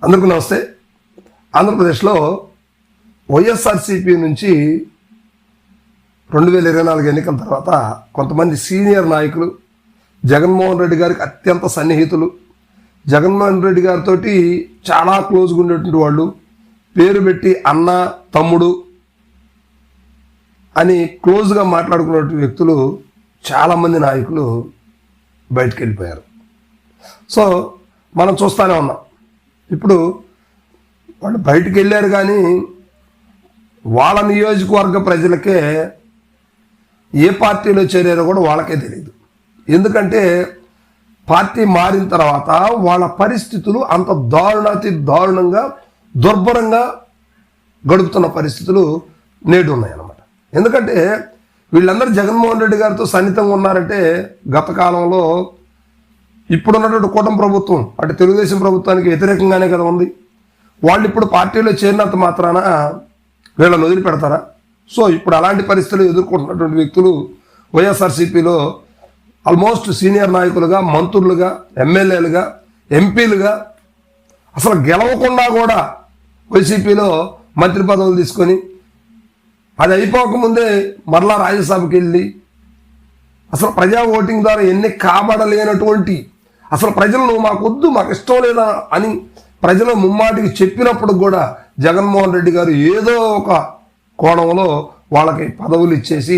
అందరికీ నమస్తే. ఆంధ్రప్రదేశ్లో వైఎస్ఆర్సీపీ నుంచి 2024 ఎన్నికల తర్వాత కొంతమంది సీనియర్ నాయకులు జగన్మోహన్ రెడ్డి గారికి అత్యంత సన్నిహితులు, జగన్మోహన్ రెడ్డి గారితో చాలా క్లోజ్గా ఉండేటువంటి వాళ్ళు, పేరు పెట్టి అన్న తమ్ముడు అని క్లోజ్గా మాట్లాడుకున్నటువంటి వ్యక్తులు చాలామంది నాయకులు బయటకు వెళ్ళిపోయారు. సో మనం చూస్తూనే ఉన్నాం. ఇప్పుడు వాళ్ళు బయటికి వెళ్ళారు కానీ వాళ్ళ నియోజకవర్గ ప్రజలకే ఏ పార్టీలో చేరారో కూడా వాళ్ళకే తెలియదు. ఎందుకంటే పార్టీ మారిన తర్వాత వాళ్ళ పరిస్థితులు అంత దారుణంగా దుర్భరంగా గడుపుతున్న పరిస్థితులు నేడు ఉన్నాయన్నమాట. ఎందుకంటే వీళ్ళందరూ జగన్మోహన్ రెడ్డి గారితో సన్నిహితంగా ఉన్నారంటే గత కాలంలో ఇప్పుడున్నటువంటి కూటమి ప్రభుత్వం అటు తెలుగుదేశం ప్రభుత్వానికి వ్యతిరేకంగానే కదా ఉంది. వాళ్ళు ఇప్పుడు పార్టీలో చేరినంత మాత్రాన వీళ్ళని వదిలిపెడతారా? సో ఇప్పుడు అలాంటి పరిస్థితులు ఎదుర్కొంటున్నటువంటి వ్యక్తులు వైఎస్ఆర్సీపీలో ఆల్మోస్ట్ సీనియర్ నాయకులుగా, మంత్రులుగా, ఎమ్మెల్యేలుగా, ఎంపీలుగా అసలు గెలవకుండా కూడా వైసీపీలో మంత్రి పదవులు తీసుకొని అది అయిపోకముందే మరలా రాజ్యసభకి వెళ్ళి అసలు ప్రజా ఓటింగ్ ద్వారా ఎన్ని కాబడలేనటువంటి అసలు ప్రజలు నువ్వు మాకొద్దు, మాకు ఇష్టం లేదా అని ప్రజలు ముమ్మాటికి చెప్పినప్పుడు కూడా జగన్మోహన్ రెడ్డి గారు ఏదో ఒక కోణంలో వాళ్ళకి పదవులు ఇచ్చేసి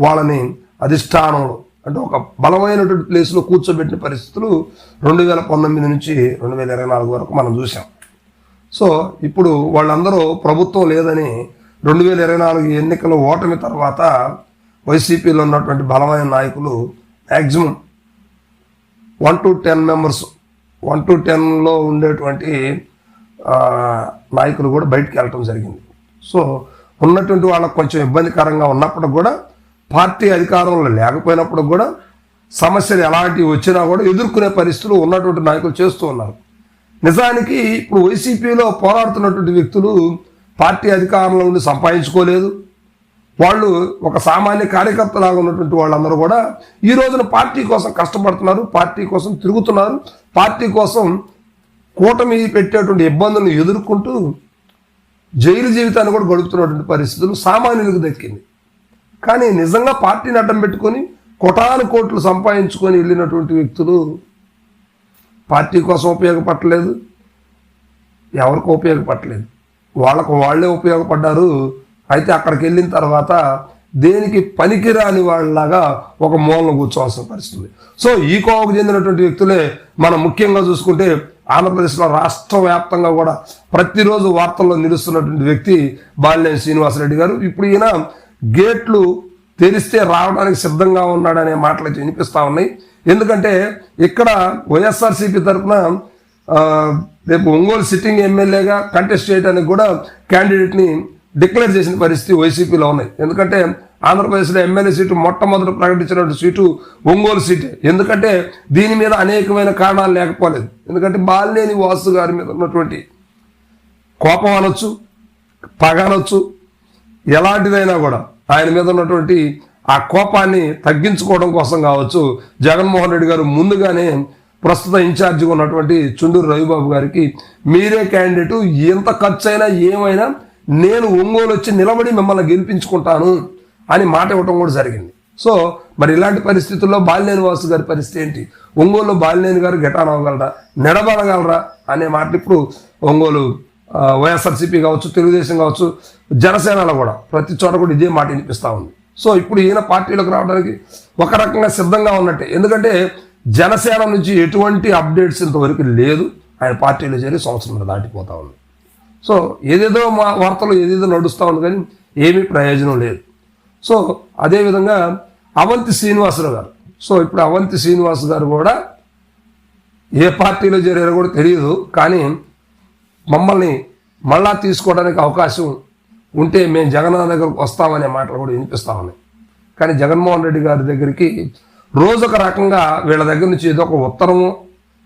వాళ్ళని అధిష్టానంలో అంటే ఒక బలమైనటువంటి ప్లేస్లో కూర్చోబెట్టిన పరిస్థితులు 2019 నుంచి 2024 వరకు మనం చూసాం. సో ఇప్పుడు వాళ్ళందరూ ప్రభుత్వం లేదని 2024 ఎన్నికల ఓటమి తర్వాత వైసీపీలో ఉన్నటువంటి బలమైన నాయకులు మ్యాక్సిమం 1 to 10 మెంబర్స్ 1 to 10లో ఉండేటువంటి నాయకులు కూడా బయటికి వెళ్ళటం జరిగింది. సో ఉన్నటువంటి వాళ్ళకు కొంచెం ఇబ్బందికరంగా ఉన్నప్పుడు కూడా, పార్టీ అధికారంలో లేకపోయినప్పుడు కూడా, సమస్యలు ఎలాంటివి వచ్చినా కూడా ఎదుర్కొనే పరిస్థితులు ఉన్నటువంటి నాయకులు చేస్తూ ఉన్నారు. నిజానికి ఇప్పుడు వైసీపీలో పోరాడుతున్నటువంటి వ్యక్తులు పార్టీ అధికారంలో ఉండి సంపాదించుకోలేదు. వాళ్ళు ఒక సామాన్య కార్యకర్తలాగా ఉన్నటువంటి వాళ్ళందరూ కూడా ఈ రోజున పార్టీ కోసం కష్టపడుతున్నారు, పార్టీ కోసం తిరుగుతున్నారు, పార్టీ కోసం కూటమి పెట్టేటువంటి ఇబ్బందులను ఎదుర్కొంటూ జైలు జీవితాన్ని కూడా గడుపుతున్నటువంటి పరిస్థితులు సామాన్యులకు దక్కింది. కానీ నిజంగా పార్టీని అడ్డం పెట్టుకొని కోటాను కోట్లు సంపాదించుకొని వెళ్ళినటువంటి వ్యక్తులు పార్టీ కోసం ఉపయోగపడలేదు, ఎవరికి ఉపయోగపడలేదు, వాళ్ళకు వాళ్ళే ఉపయోగపడ్డారు. అయితే అక్కడికి వెళ్ళిన తర్వాత దేనికి పనికిరాని వాళ్ళలాగా ఒక మూలను కూర్చోవాల్సిన పరిస్థితి. సో ఈ కోవకు చెందినటువంటి వ్యక్తులే మనం ముఖ్యంగా చూసుకుంటే ఆంధ్రప్రదేశ్లో రాష్ట్ర వ్యాప్తంగా కూడా ప్రతిరోజు వార్తల్లో నిలుస్తున్నటువంటి వ్యక్తి బాలినేని శ్రీనివాసరెడ్డి గారు. ఇప్పుడు ఈయన గేట్లు తెరిస్తే రావడానికి సిద్ధంగా ఉన్నాడనే మాటలు వినిపిస్తూ ఉన్నాయి. ఎందుకంటే ఇక్కడ వైఎస్ఆర్సీపీ తరఫున రేపు ఒంగోలు సిట్టింగ్ ఎమ్మెల్యేగా కంటెస్ట్ చేయడానికి కూడా క్యాండిడేట్ని డిక్లేర్ చేసిన పరిస్థితి వైసీపీలో ఉన్నాయి. ఎందుకంటే ఆంధ్రప్రదేశ్లో ఎమ్మెల్యే సీటు మొట్టమొదటి ప్రకటించినటువంటి సీటు ఒంగోలు సీటే. ఎందుకంటే దీని మీద అనేకమైన కారణాలు లేకపోలేదు. ఎందుకంటే బాలినేని వాసు గారి మీద ఉన్నటువంటి కోపం అనొచ్చు, పగ అనొచ్చు, ఎలాంటిదైనా కూడా ఆయన మీద ఉన్నటువంటి ఆ కోపాన్ని తగ్గించుకోవడం కోసం కావచ్చు, జగన్మోహన్ రెడ్డి గారు ముందుగానే ప్రస్తుత ఇన్ఛార్జిగా ఉన్నటువంటి చుండూరు రవిబాబు గారికి మీరే క్యాండిడేటు, ఎంత ఖర్చు అయినా ఏమైనా నేను ఒంగోలు వచ్చి నిలబడి మిమ్మల్ని గెలిపించుకుంటాను అని మాట ఇవ్వటం కూడా జరిగింది. సో మరి ఇలాంటి పరిస్థితుల్లో బాలినేని వాసు గారి పరిస్థితి ఏంటి? ఒంగోలులో బాలినేని గారు గెటాన్ అవ్వగలరా, నిలబడగలరా అనే మాట ఇప్పుడు ఒంగోలు వైఎస్ఆర్సీపీ కావచ్చు, తెలుగుదేశం కావచ్చు, జనసేనలో కూడా ప్రతి చోట కూడా ఇదే మాట వినిపిస్తూ ఉంది. సో ఇప్పుడు ఈయన పార్టీలోకి రావడానికి ఒక రకంగా సిద్ధంగా ఉన్నట్టే. ఎందుకంటే జనసేన నుంచి ఎటువంటి అప్డేట్స్ ఇంతవరకు లేదు. ఆయన పార్టీలో చేరి సంవత్సరం దాటిపోతా ఉంది. సో ఏదేదో మా వార్తలు ఏదేదో నడుస్తూ ఉంది కానీ ఏమీ ప్రయోజనం లేదు. సో అదేవిధంగా అవంతి శ్రీనివాసరావు గారు. సో ఇప్పుడు అవంతి శ్రీనివాస్ గారు కూడా ఏ పార్టీలో చేరారో కూడా తెలియదు, కానీ మమ్మల్ని మళ్ళా తీసుకోవడానికి అవకాశం ఉంటే మేము జగన్ దగ్గరకు వస్తామనే మాటలు కూడా వినిపిస్తూ ఉన్నాయి. కానీ జగన్మోహన్ రెడ్డి గారి దగ్గరికి రోజొక రకంగా వీళ్ళ దగ్గర నుంచి ఏదో ఒక ఉత్తరము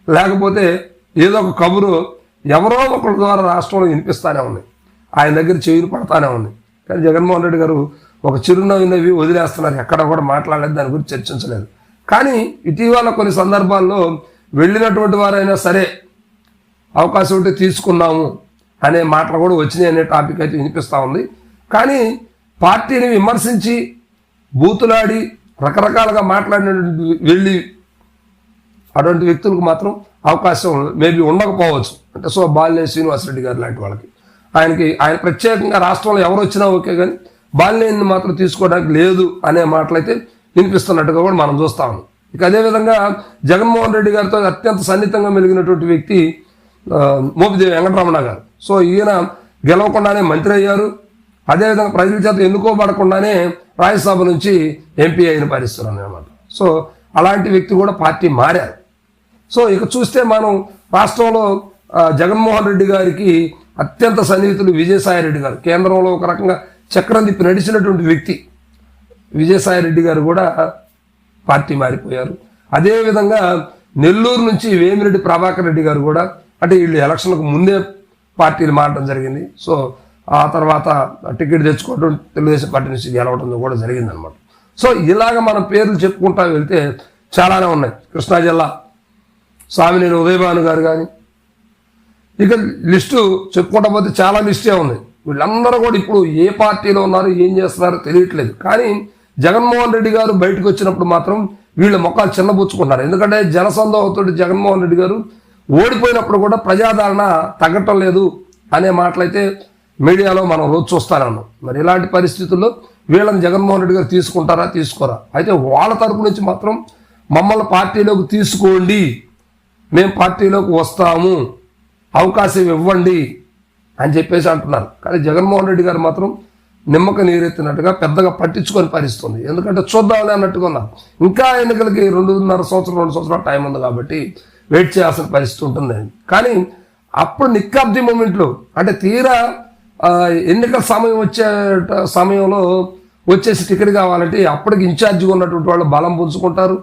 లేకపోతే ఏదో ఒక కబురు ఎవరో ఒకరి ద్వారా రాష్ట్రంలో వినిపిస్తూనే ఉంది, ఆయన దగ్గర చెవులు పడతానే ఉంది. కానీ జగన్మోహన్ రెడ్డి గారు ఒక చిరునవ్వునవి వదిలేస్తున్నారు, ఎక్కడ కూడా మాట్లాడలేదు, దాని గురించి చర్చించలేదు. కానీ ఇటీవల కొన్ని సందర్భాల్లో వెళ్ళినటువంటి వారైనా సరే అవకాశం ఉంటే తీసుకున్నాము అనే మాటలు కూడా వచ్చినాయి అనే టాపిక్ అయితే వినిపిస్తూ ఉంది. కానీ పార్టీని విమర్శించి బూతులాడి రకరకాలుగా మాట్లాడినటువంటి వెళ్ళి అటువంటి వ్యక్తులకు మాత్రం అవకాశం మేబీ ఉండకపోవచ్చు. అంటే సో బాలినేని శ్రీనివాసరెడ్డి గారు లాంటి వాళ్ళకి ఆయన ప్రత్యేకంగా రాష్ట్రంలో ఎవరు వచ్చినా ఓకే, కానీ బాలినేని మాత్రం తీసుకోవడానికి లేదు అనే మాటలైతే వినిపిస్తున్నట్టుగా కూడా మనం చూస్తా ఉన్నాం. ఇక అదేవిధంగా జగన్మోహన్ రెడ్డి గారితో అత్యంత సన్నిహితంగా మెలిగినటువంటి వ్యక్తి మోపిదేవి వెంకటరమణ గారు. సో ఈయన గెలవకుండానే మంత్రి అయ్యారు. అదేవిధంగా ప్రజల చేత ఎన్నుకోబడకుండానే రాజ్యసభ నుంచి ఎంపీ అయిన పరిస్థితులు అన్నమాట. సో అలాంటి వ్యక్తి కూడా పార్టీ మారారు. సో ఇక చూస్తే మనం రాష్ట్రంలో జగన్మోహన్ రెడ్డి గారికి అత్యంత సన్నిహితులు విజయసాయి రెడ్డి గారు, కేంద్రంలో ఒక రకంగా చక్రం తిప్పి నడిచినటువంటి వ్యక్తి విజయసాయి రెడ్డి గారు కూడా పార్టీ మారిపోయారు. అదేవిధంగా నెల్లూరు నుంచి వేమిరెడ్డి ప్రభాకర్ రెడ్డి గారు కూడా, అంటే వీళ్ళు ఎలక్షన్లకు ముందే పార్టీలు మారడం జరిగింది. సో ఆ తర్వాత టికెట్ తెచ్చుకోవడం, తెలుగుదేశం పార్టీ నుంచి గెలవడం కూడా జరిగిందనమాట. సో ఇలాగ మనం పేర్లు చెప్పుకుంటా వెళ్తే చాలానే ఉన్నాయి. కృష్ణా జిల్లా స్వామినేని ఉదయభాను గారు కానీ, ఇక లిస్టు చెప్పుకుంటా పోతే చాలా లిస్టే ఉంది. వీళ్ళందరూ కూడా ఇప్పుడు ఏ పార్టీలో ఉన్నారు, ఏం చేస్తున్నారో తెలియట్లేదు. కానీ జగన్మోహన్ రెడ్డి గారు బయటకు వచ్చినప్పుడు మాత్రం వీళ్ళ మొక్కలు చిన్నబుచ్చుకుంటారు. ఎందుకంటే జనసందోహంతో జగన్మోహన్ రెడ్డి గారు ఓడిపోయినప్పుడు కూడా ప్రజాదరణ తగ్గటం లేదు అనే మాటలైతే మీడియాలో మనం రోజు చూస్తానే ఉన్నాం. మరి ఇలాంటి పరిస్థితుల్లో వీళ్ళని జగన్మోహన్ రెడ్డి గారు తీసుకుంటారా, తీసుకోరా? అయితే వాళ్ళ తరపు నుంచి మాత్రం మమ్మల్ని పార్టీలోకి తీసుకోండి, మేము పార్టీలోకి వస్తాము, అవకాశం ఇవ్వండి అని చెప్పేసి అంటున్నారు. కానీ జగన్మోహన్ రెడ్డి గారు మాత్రం నిమ్మక నీరెత్తినట్టుగా పెద్దగా పట్టించుకొని పరిస్థితుంది. ఎందుకంటే చూద్దామని అన్నట్టుగా ఉన్నారు. ఇంకా ఎన్నికలకి 2.5 సంవత్సరాలు టైం ఉంది కాబట్టి వెయిట్ చేయాల్సిన పరిస్థితి ఉంటుంది. కానీ అప్పుడు నిక్కాబ్ది మూమెంట్లో, అంటే తీరా ఎన్నికల సమయం సమయంలో వచ్చేసి టికెట్ కావాలంటే అప్పటికి ఇన్ఛార్జిగా ఉన్నటువంటి వాళ్ళు బలం పుంజుకుంటారు.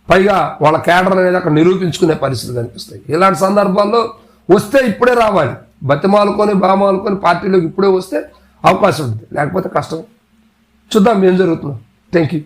పైగా వాళ్ళ కేడర్ అనేది అక్కడ నిరూపించుకునే పరిస్థితి కనిపిస్తాయి. ఇలాంటి సందర్భాల్లో వస్తే ఇప్పుడే రావాలి, బతిమాలుకొని బామాలుకొని పార్టీలోకి ఇప్పుడే వస్తే అవకాశం ఉంటుంది, లేకపోతే కష్టం. చూద్దాం ఏం జరుగుతుందో. Thank you.